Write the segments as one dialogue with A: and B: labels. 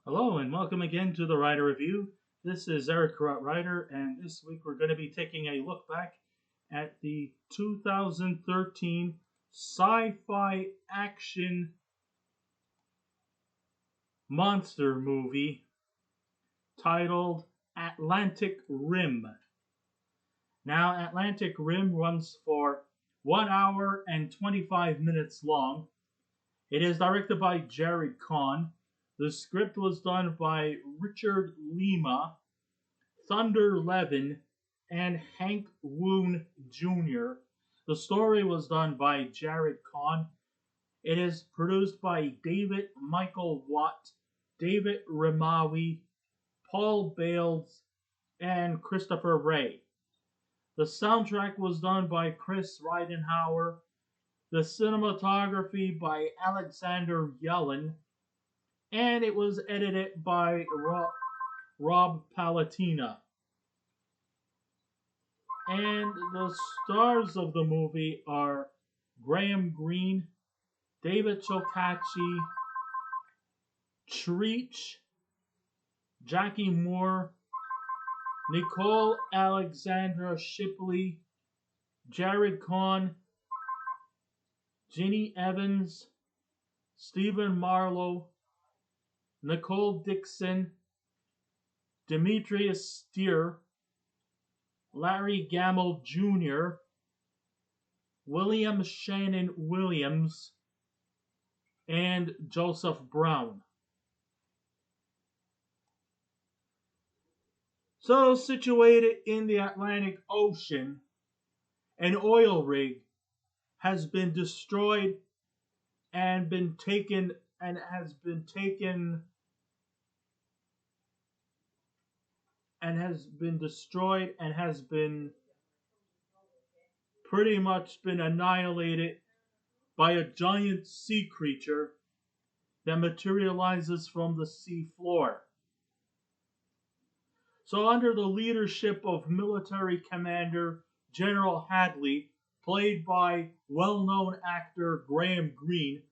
A: Hello and welcome again to the Writer Review. This is Eric Carrot Writer, and this week we're going to be taking a look back at the 2013 sci-fi action monster movie titled Atlantic Rim. Now, Atlantic Rim runs for 1 hour and 25 minutes long. It is directed by Jared Cohn. The script was done by Richard Lima, Thunder Levin, and Hank Woon Jr. The story was done by Jared Cohn. It is produced by David Michael Watt, David Rimawi, Paul Bales, and Christopher Ray. The soundtrack was done by Chris Ridenhour. The cinematography by Alexandra Yellen. And it was edited by Rob Palatina. And the stars of the movie are Greene, David Chokachi, Treach, Jackie Moore, Nicole Alexandra Shipley, Jared Cohn, Jinhi Evans, Stephen Marlow, Nicole Dickson, Demetrius Stear, Larry Gammell Jr., William Shannon Williams, and Joseph Brown. So, situated in the Atlantic Ocean, an oil rig has been destroyed and been taken and has been taken and has been destroyed and has been pretty much been annihilated by a giant sea creature that materializes from the sea floor. So, under the leadership of military commander General Hadley, played by well-known actor Greene,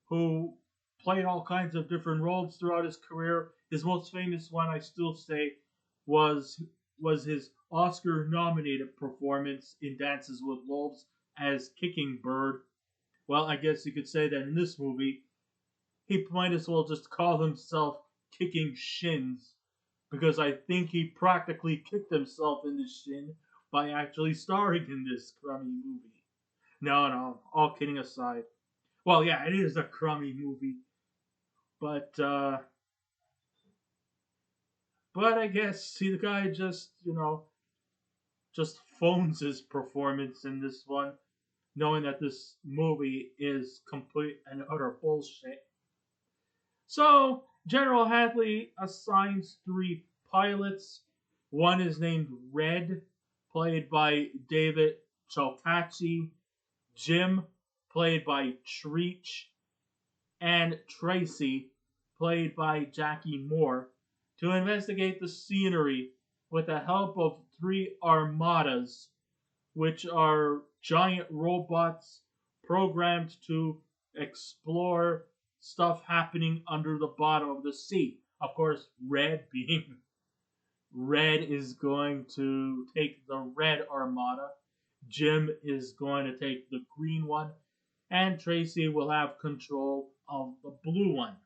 A: who played all kinds of different roles throughout his career. His most famous one, I still say, was his Oscar-nominated performance in Dances with Wolves as Kicking Bird. Well, I guess you could say that in this movie, he might as well just call himself Kicking Shins, because I think he practically kicked himself in the shin by actually starring in this crummy movie. No, all kidding aside. Well, yeah, it is a crummy movie, but I guess see the guy just phones his performance in this one, knowing that this movie is complete and utter bullshit. So General Hadley assigns 3 pilots. One is named Red, played by David Chokachi, Jim, played by Treach, and Tracy, played by Jackie Moore, to investigate the scenery with the help of 3 armadas, which are giant robots programmed to explore stuff happening under the bottom of the sea. Of course, Red is going to take the red armada, Jim is going to take the green one, and Tracy will have control of the blue one.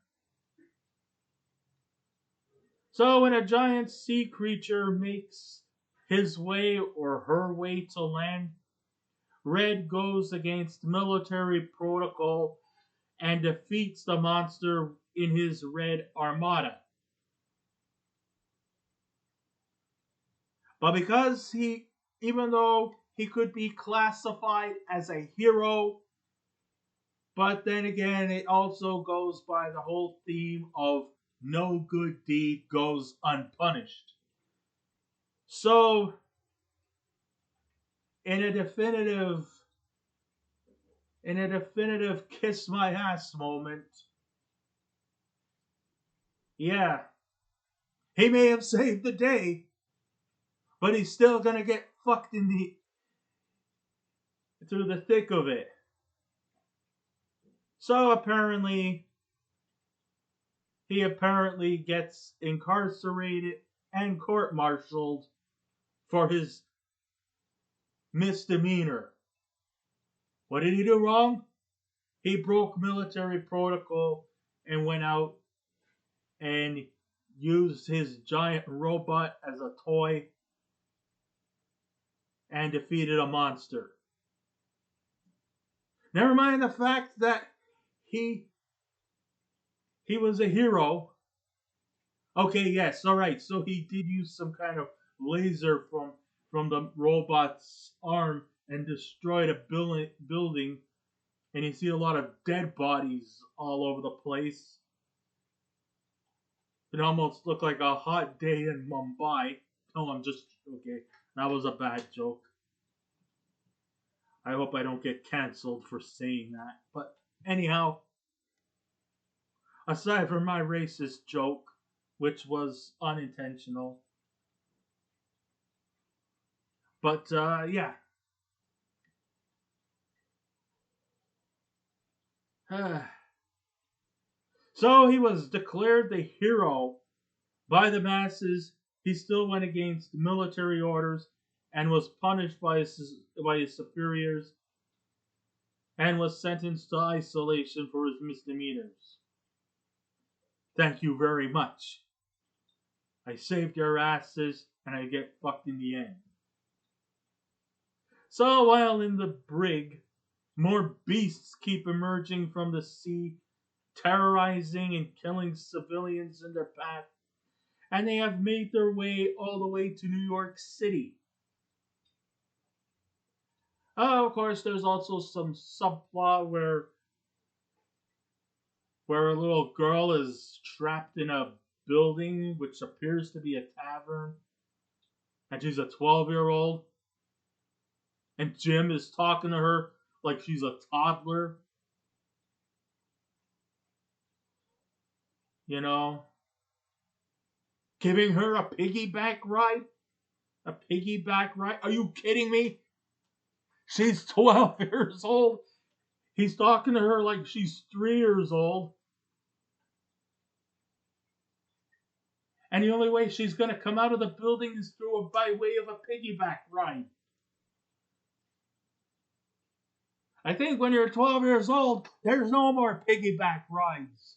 A: So when a giant sea creature makes his way or her way to land, Red goes against military protocol and defeats the monster in his red armada. But because even though he could be classified as a hero, but then again, it also goes by the whole theme of no good deed goes unpunished. So, in a definitive kiss my ass moment, yeah, he may have saved the day, but he's still gonna get fucked through the thick of it. So apparently, he apparently gets incarcerated and court-martialed for his misdemeanor. What did he do wrong? He broke military protocol and went out and used his giant robot as a toy and defeated a monster. Never mind the fact that he he was a hero. Okay, yes, all right. So he did use some kind of laser from the robot's arm and destroyed a building, and you see a lot of dead bodies all over the place. It almost looked like a hot day in Mumbai. Oh, I'm just okay. That was a bad joke. I hope I don't get cancelled for saying that. But anyhow, aside from my racist joke, which was unintentional, but yeah. So he was declared the hero by the masses. He still went against military orders and was punished by his superiors and was sentenced to isolation for his misdemeanors. Thank you very much. I saved your asses and I get fucked in the end. So while in the brig, more beasts keep emerging from the sea, terrorizing and killing civilians in their path, and they have made their way all the way to New York City. Of course, there's also some subplot where a little girl is trapped in a building which appears to be a tavern, and she's a 12-year-old, and Jim is talking to her like she's a toddler. You know, giving her a piggyback ride. A piggyback ride? Are you kidding me? She's 12 years old. He's talking to her like she's 3 years old. And the only way she's going to come out of the building is by way of a piggyback ride. I think when you're 12 years old, there's no more piggyback rides.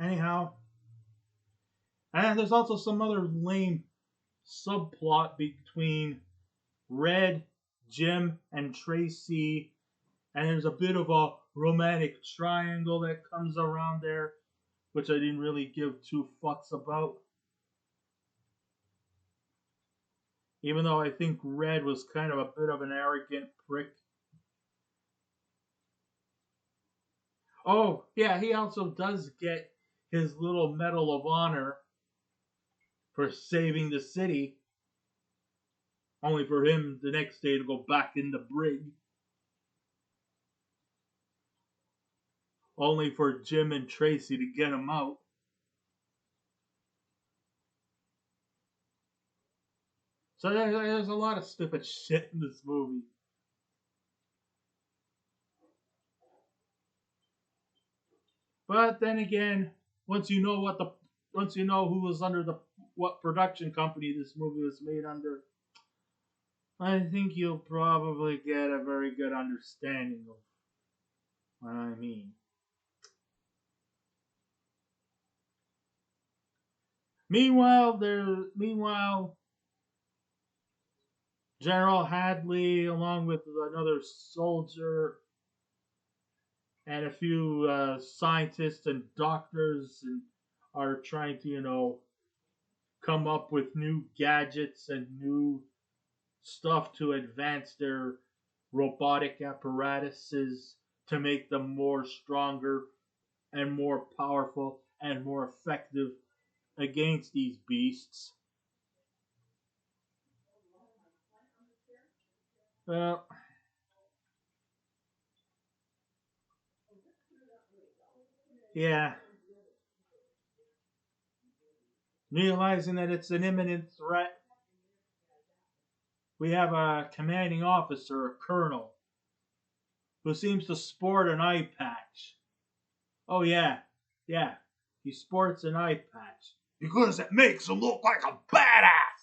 A: Anyhow, and there's also some other lame subplot between Red, Jim, and Tracy. And there's a bit of a romantic triangle that comes around there, which I didn't really give two fucks about. Even though I think Red was kind of a bit of an arrogant prick. Oh, yeah, he also does get his little Medal of Honor for saving the city, only for him the next day to go back in the brig. Only for Jim and Tracy to get him out. So there's a lot of stupid shit in this movie. But then again, once you know who was under what production company this movie was made under, I think you'll probably get a very good understanding of what I mean. Meanwhile, General Hadley, along with another soldier and a few scientists and doctors, are trying to, come up with new gadgets and new stuff to advance their robotic apparatuses to make them more stronger and more powerful and more effective against these beasts. Well, yeah, realizing that it's an imminent threat, we have a commanding officer, a colonel, who seems to sport an eye patch. Oh, yeah, yeah, he sports an eye patch. Because it makes him look like a badass.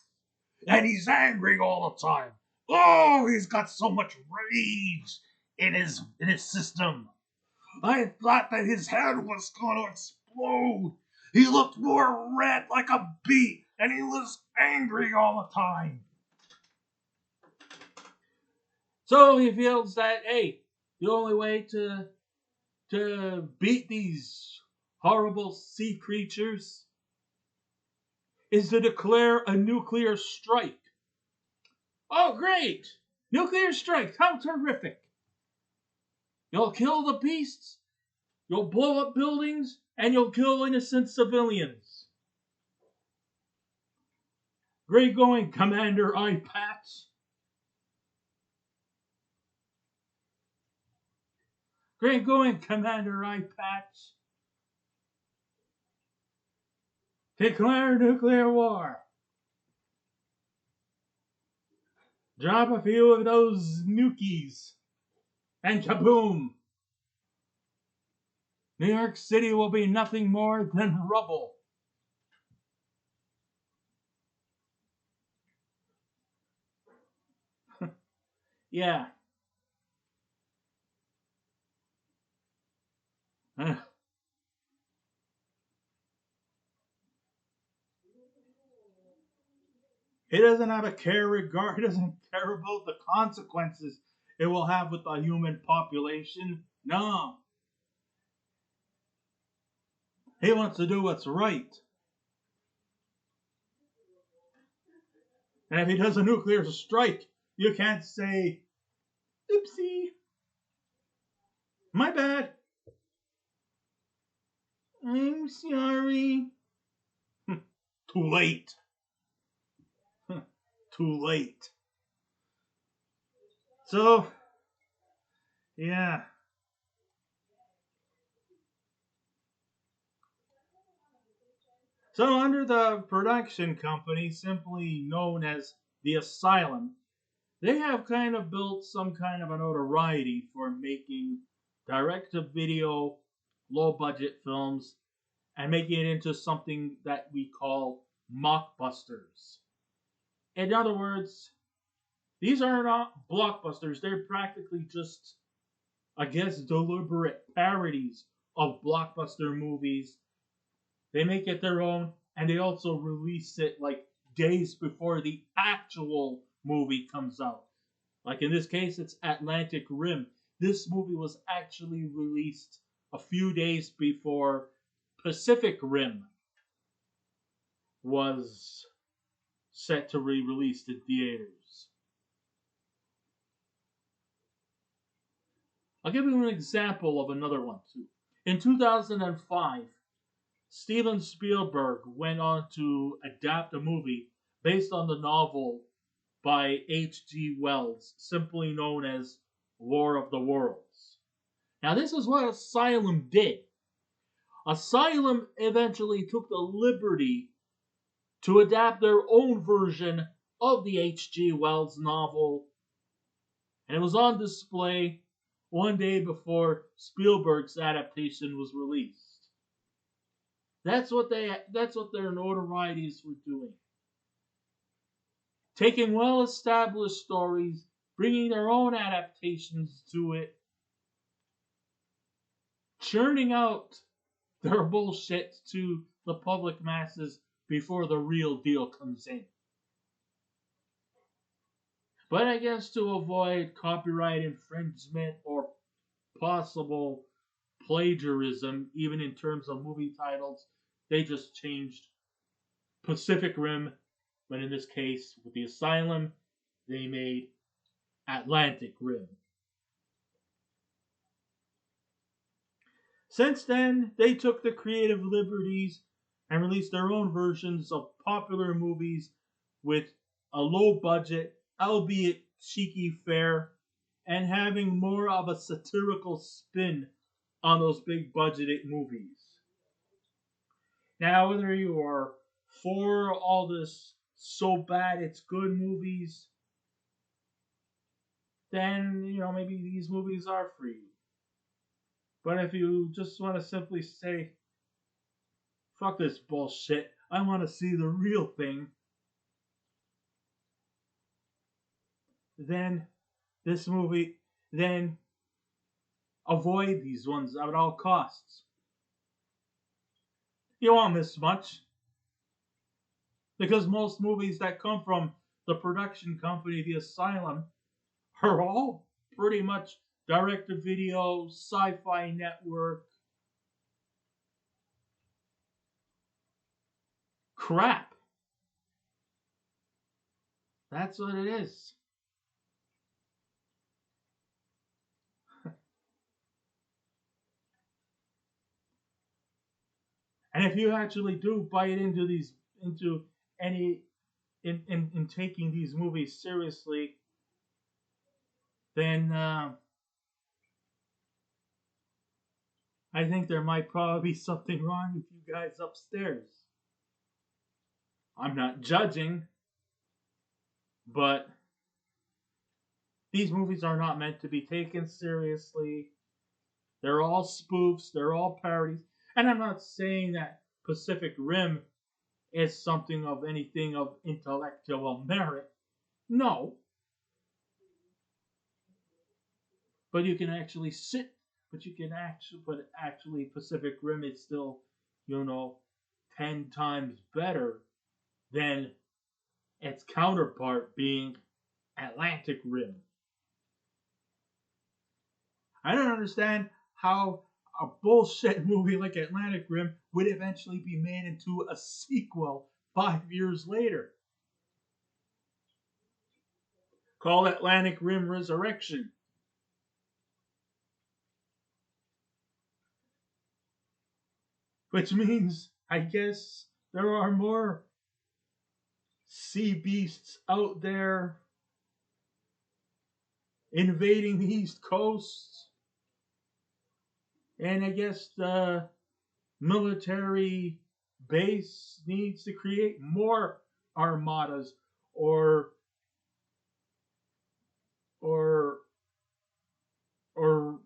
A: And he's angry all the time. Oh, he's got so much rage in his system. I thought that his head was going to explode. He looked more red like a beet, and he was angry all the time. So he feels that, hey, the only way to beat these horrible sea creatures is to declare a nuclear strike. Oh, great! Nuclear strike, how terrific! You'll kill the beasts, you'll blow up buildings, and you'll kill innocent civilians. Great going, Commander Eye Patch. Great going, Commander Eye Patch. Declare nuclear war. Drop a few of those nukies. And kaboom! New York City will be nothing more than rubble. Yeah. He doesn't have a regard. He doesn't care about the consequences it will have with the human population. No. He wants to do what's right. And if he does a nuclear strike, you can't say, oopsie, my bad. I'm sorry. Too late. Too late. So, yeah. So, under the production company, simply known as the Asylum, they have kind of built some kind of a notoriety for making direct to video, low budget films and making it into something that we call mockbusters. In other words, these are not blockbusters, they're practically just, I guess, deliberate parodies of blockbuster movies. They make it their own and they also release it like days before the actual movie comes out. Like in this case, it's Atlantic Rim. This movie was actually released a few days before Pacific Rim was set to be released in theaters. I'll give you an example of another one too. In 2005, Steven Spielberg went on to adapt a movie based on the novel by H.G. Wells, simply known as War of the Worlds. Now, this is what Asylum did. Asylum eventually took the liberty to adapt their own version of the H.G. Wells novel, and it was on display one day before Spielberg's adaptation was released. That's what their notorieties were doing. Taking well-established stories, bringing their own adaptations to it, churning out their bullshit to the public masses before the real deal comes in. But I guess to avoid copyright infringement or possible plagiarism, even in terms of movie titles, they just changed Pacific Rim, but in this case, with the Asylum, they made Atlantic Rim. Since then, they took the creative liberties and released their own versions of popular movies with a low budget, albeit cheeky fare, and having more of a satirical spin on those big budgeted movies. Now, whether you are for all this so bad it's good movies, then maybe these movies are for you. But if you just want to simply say, fuck this bullshit, I want to see the real thing, then this movie, then avoid these ones at all costs. You won't miss much. Because most movies that come from the production company, the Asylum, are all pretty much direct to video, Sci-Fi Network crap. That's what it is. And if you actually do bite into any, in taking these movies seriously, then I think there might probably be something wrong with you guys upstairs. I'm not judging, but these movies are not meant to be taken seriously. They're all spoofs, they're all parodies. And I'm not saying that Pacific Rim is something of anything of intellectual merit. No. But you can actually sit, but actually Pacific Rim is still, 10 times better than its counterpart being Atlantic Rim. I don't understand how a bullshit movie like Atlantic Rim would eventually be made into a sequel 5 years later. Call Atlantic Rim Resurrection. Which means, I guess, there are more sea beasts out there invading the East Coast. And I guess the military base needs to create more armadas or or or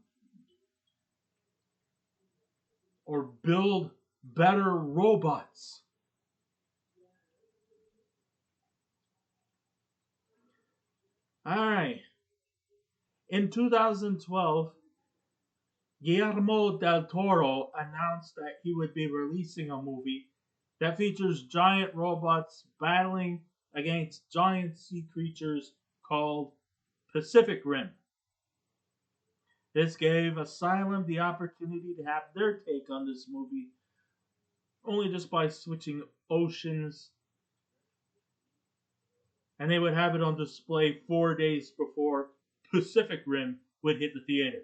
A: or build better robots. All right. In 2012, Guillermo del Toro announced that he would be releasing a movie that features giant robots battling against giant sea creatures called Pacific Rim. This gave Asylum the opportunity to have their take on this movie, only just by switching oceans, and they would have it on display 4 days before Pacific Rim would hit the theaters.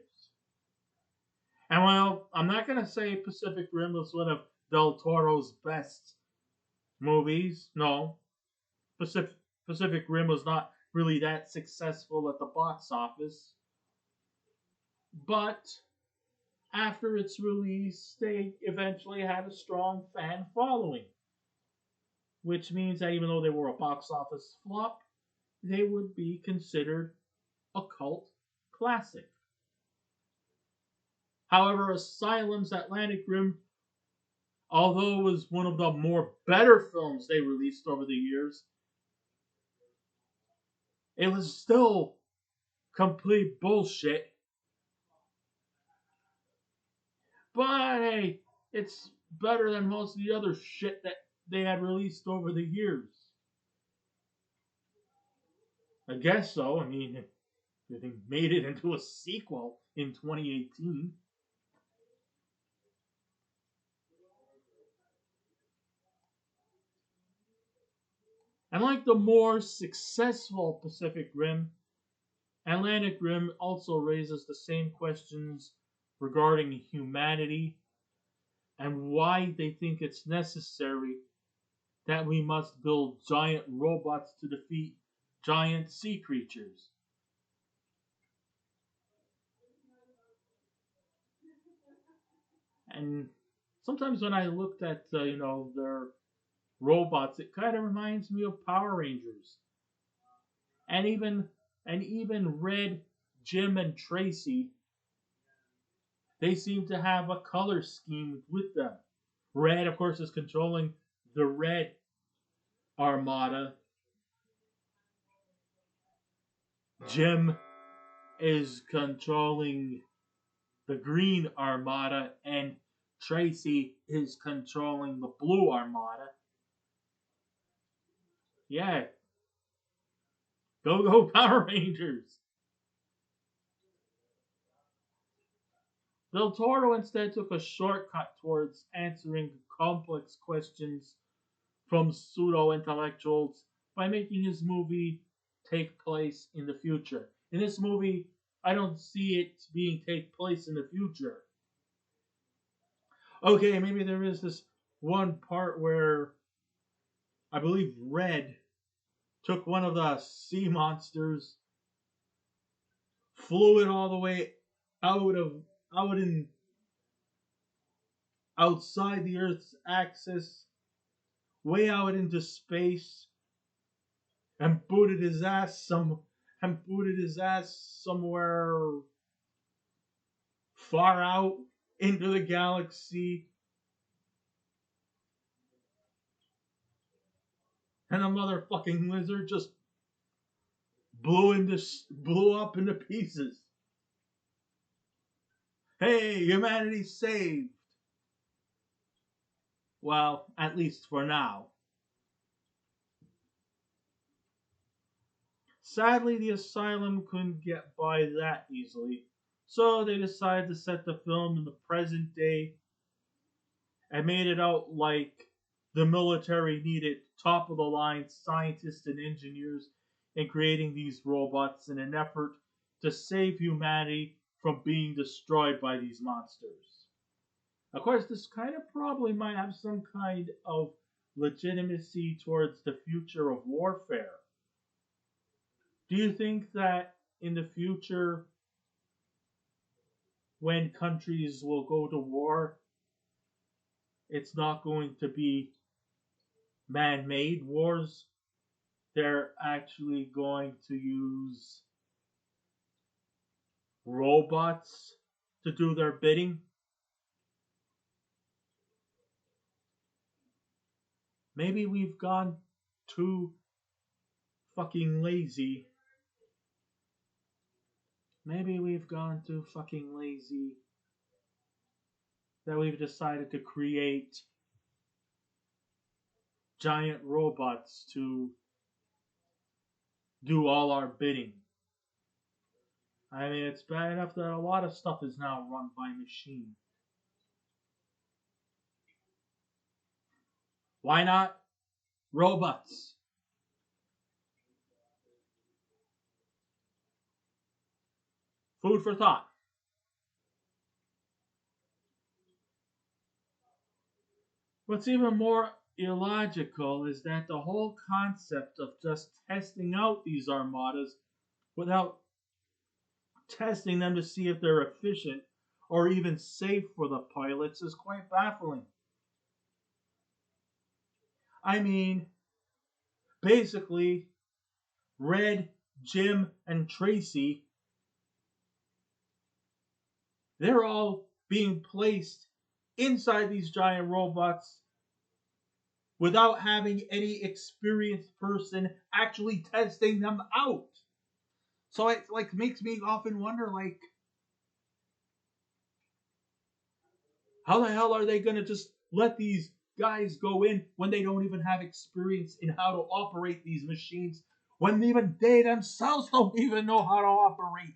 A: And while I'm not going to say Pacific Rim was one of Del Toro's best movies, no, Pacific, Pacific Rim was not really that successful at the box office. But after its release, they eventually had a strong fan following, which means that even though they were a box office flop, they would be considered a cult classic. However, Asylum's Atlantic Rim, although it was one of the more better films they released over the years, it was still complete bullshit. But hey, it's better than most of the other shit that they had released over the years. I guess so. I mean, they made it into a sequel in 2018. And like the more successful Pacific Rim, Atlantic Rim also raises the same questions regarding humanity and why they think it's necessary that we must build giant robots to defeat giant sea creatures. And sometimes when I looked at their robots, it kind of reminds me of Power Rangers, and even read Jim and Tracy, they seem to have a color scheme with them. Red, of course, is controlling the red armada. Jim is controlling the green armada, and Tracy is controlling the blue armada. Yeah. Go Power Rangers! Del Toro instead took a shortcut towards answering complex questions from pseudo intellectuals by making his movie take place in the future. In this movie, I don't see it being take place in the future. Okay, maybe there is this one part where I believe Red took one of the sea monsters, flew it all the way out of out in outside the Earth's axis, way out into space, and booted his ass somewhere far out into the galaxy. And the motherfucking lizard just blew up into pieces. Hey, humanity's saved. Well, at least for now. Sadly, the asylum couldn't get by that easily, so they decided to set the film in the present day and made it out like the military needed top of the line scientists and engineers in creating these robots in an effort to save humanity from being destroyed by these monsters. Of course, this kind of probably might have some kind of legitimacy towards the future of warfare. Do you think that in the future, when countries will go to war, it's not going to be man made wars? They're actually going to use robots to do their bidding? Maybe we've gone too fucking lazy. Maybe we've gone too fucking lazy that we've decided to create giant robots to do all our bidding. I mean, it's bad enough that a lot of stuff is now run by machine. Why not robots? Food for thought. What's even more illogical is that the whole concept of just testing out these armadas without testing them to see if they're efficient or even safe for the pilots is quite baffling. I mean, basically, Red, Jim, and Tracy, they're all being placed inside these giant robots without having any experienced person actually testing them out. So it like makes me often wonder, like, how the hell are they gonna just let these guys go in when they don't even have experience in how to operate these machines, when even they themselves don't even know how to operate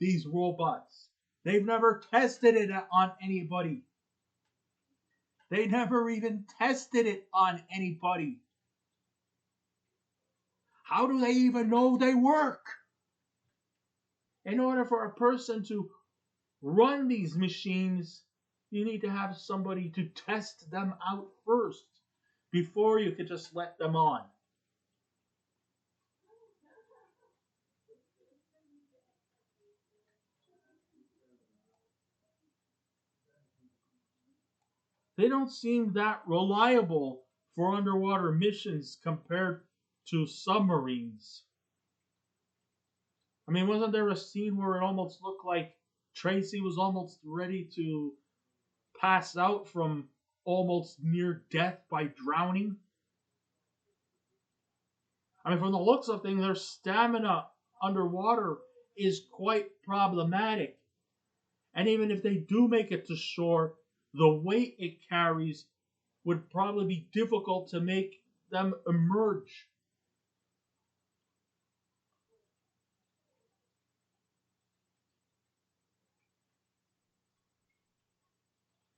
A: these robots? They've never tested it on anybody. They never even tested it on anybody. How do they even know they work? In order for a person to run these machines, you need to have somebody to test them out first before you could just let them on. They don't seem that reliable for underwater missions compared to submarines. I mean, wasn't there a scene where it almost looked like Tracy was almost ready to pass out from almost near death by drowning? I mean, from the looks of things, their stamina underwater is quite problematic. And even if they do make it to shore, the weight it carries would probably be difficult to make them emerge.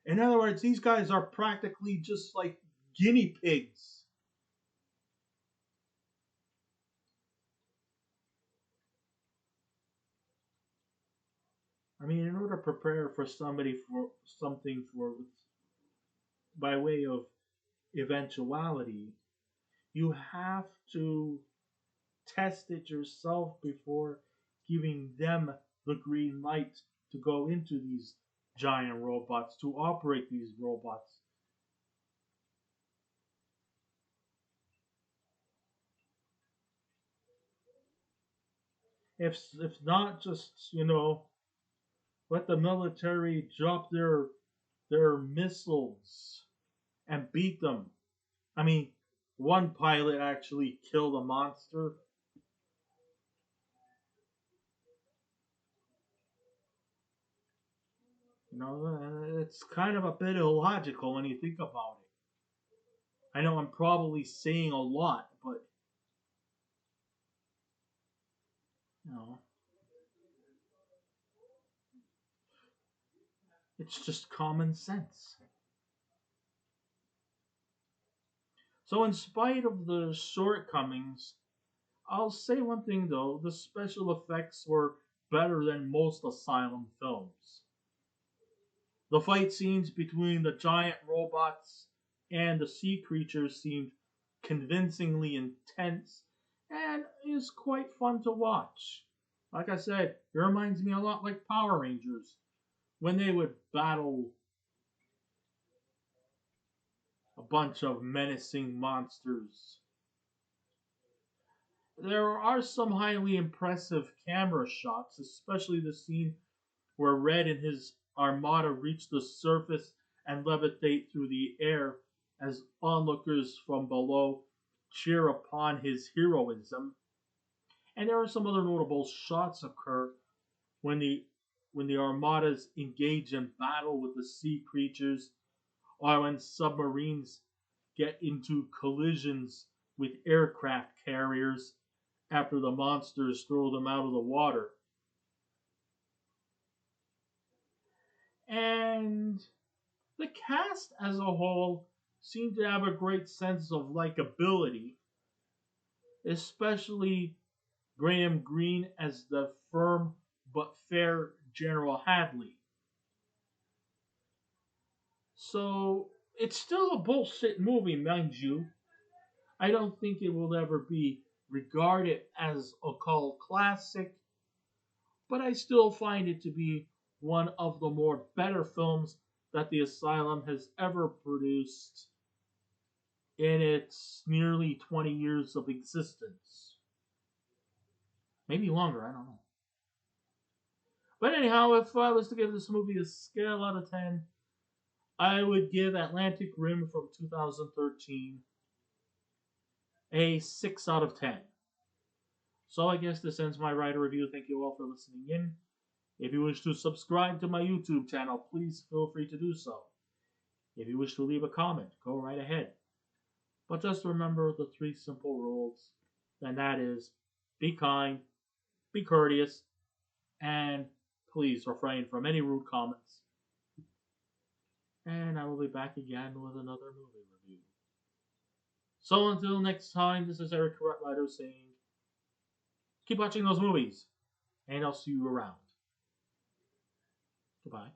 A: In other words, these guys are practically just like guinea pigs. I mean, in order to prepare for somebody for something for by way of eventuality, you have to test it yourself before giving them the green light to go into these giant robots, to operate these robots. If not, just let the military drop their missiles and beat them. I mean, one pilot actually killed a monster. It's kind of a bit illogical when you think about it. I know I'm probably saying a lot, but you know, it's just common sense. So, in spite of the shortcomings, I'll say one thing though: the special effects were better than most Asylum films. The fight scenes between the giant robots and the sea creatures seemed convincingly intense and is quite fun to watch. Like I said, it reminds me a lot like Power Rangers when they would battle a bunch of menacing monsters. There are some highly impressive camera shots, especially the scene where Red and his armada reach the surface and levitate through the air as onlookers from below cheer upon his heroism. And there are some other notable shots occur when the armadas engage in battle with the sea creatures, or when submarines get into collisions with aircraft carriers after the monsters throw them out of the water. And the cast as a whole seemed to have a great sense of likability, especially Graham Greene as the firm but fair General Hadley. So it's still a bullshit movie, mind you. I don't think it will ever be regarded as a cult classic, but I still find it to be one of the more better films that the Asylum has ever produced in its nearly 20 years of existence. Maybe longer, I don't know. But anyhow, if I was to give this movie a scale out of 10, I would give Atlantic Rim from 2013 a 6 out of 10. So I guess this ends my writer review. Thank you all for listening in. If you wish to subscribe to my YouTube channel, please feel free to do so. If you wish to leave a comment, go right ahead. But just remember the three simple rules, and that is be kind, be courteous, and please refrain from any rude comments. And I will be back again with another movie review. So until next time, this is Eric Cartwriter saying, keep watching those movies, and I'll see you around. Goodbye.